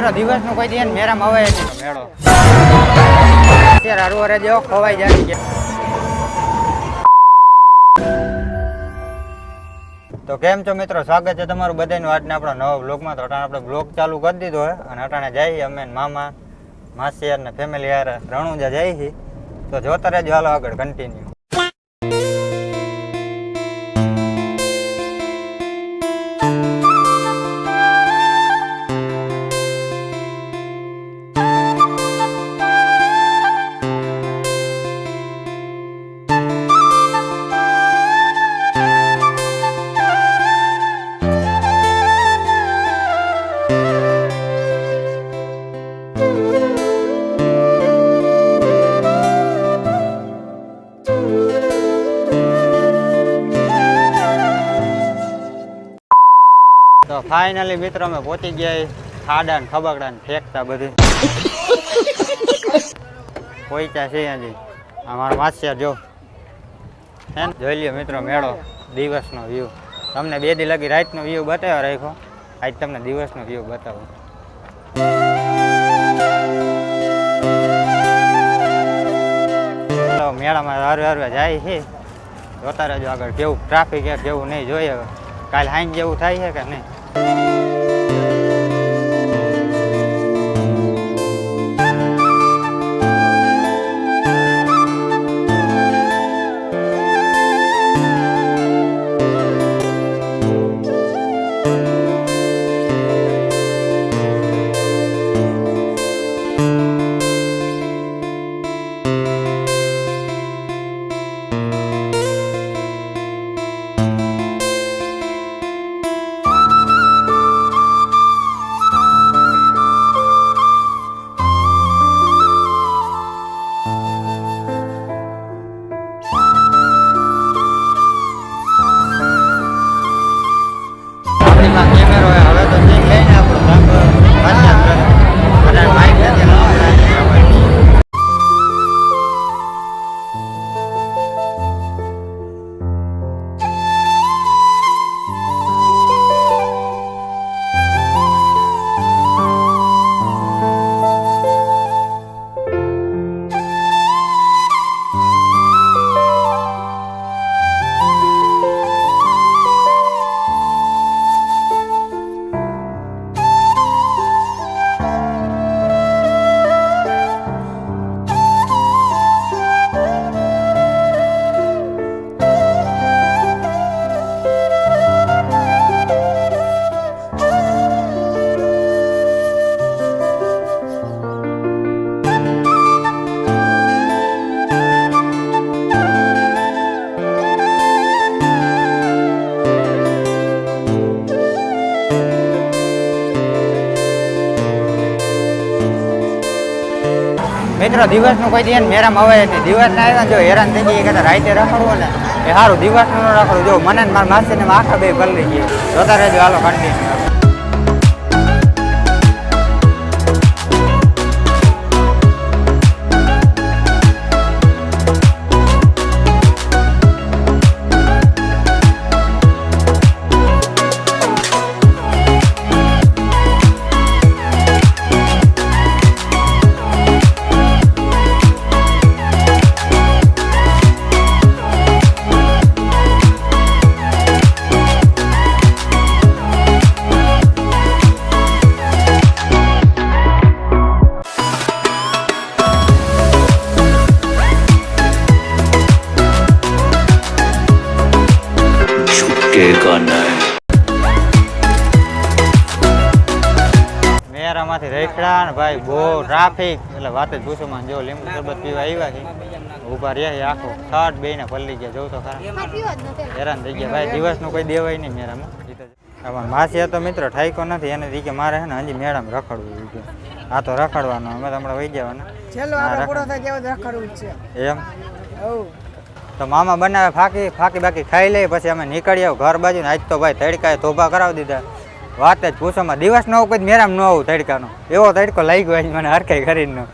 મિત્રો દિવસનું કોઈ દે મેરામાં આવે નહીં મેળો અત્યારે હરવરે જેવો ખોવાઈ જાય. તો કેમ છો મિત્રો, સ્વાગત છે તમારું બધાનું આજના આપણા નવા બ્લોગમાં. તો અટાણે આપણે બ્લોગ ચાલુ કરી દીધો હોય અને અટાણે જઈએ અમે મામા માસી અને ફેમિલી યાર રણુજા જઈએ છીએ. તો જોતા રહેજો, હાલો આગળ કન્ટિન્યુ. તો ફાઇનલી મિત્રો અમે પહોંચી ગયા ખાડા ને ખબકડા ને ફેંકતા બધી પહોંચ્યા છે હજી. અમારા માસિયા જો હે ને, જોઈ લ્યો મિત્રો મેળો દિવસનો વ્યૂ. તમને 2 દી લગી રાતનો વ્યૂ બતાવ્યો રાખ્યો, આજ તમને દિવસનો વ્યૂ બતાવો. મેળામાં હરવે જાય છે, જોતા રહેજો આગળ કેવું ટ્રાફિક છે કેવું નહીં જોઈએ. કાલે હાઈન જેવું થાય છે કે નહીં. મિત્રો દિવસનું કોઈ દે મેરામાં આવે નહીં. દિવસ ના આવ્યા જો હેરાન થઈ ગઈ કે રાતે રખડવું ને એ સારું, દિવસનું ન રખડવું. જો મને ને મારા માસીને આખા 2 કરી લઈ ગયા. જોતા રહેજો, હાલો કન્ટિન્યુ. મેરામાંથી રેખડા ને ભાઈ બહુ ટ્રાફિક એટલે વાત જ પૂછો માં. જો લીંબુ શરબત પીવા આવ્યા છે, ઉભા રહ્યા આખો થાટ બેને પલ્લી ગયા. જોઉં તો ખરા હેરાન થઈ ગયા ભાઈ. દિવસનું કોઈ દેવાય નહીં મેરામાં. માસી હતો મિત્રો ઠાઈકો નથી એને દીકે મારે છે ને હજી મેળામાં રખડવું. આ તો રખડવાનો, અમે તો હમણાં વહી જવાના એમ. તો મામા બનાવે ફાકી બાકી ખાઈ લે, પછી અમે નીકળી આવ ઘર બાજુ ને. આજ તો ભાઈ તડકાએ ધોબા કરાવી દીધા, વાત જ પૂછોમાં. દિવસ ન આવું કોઈ મેરામ ન આવું તડકાનો, એવો તડકો લાગ્યો આજ મને હરખાઈ કરીને.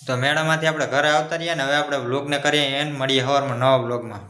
તો મેળામાંથી આપણે ઘરે આવતા રહ્યા ને હવે આપણે વ્લોગને કરીએ એન્ડ મળીએ સવારમાં નવા વ્લોગમાં.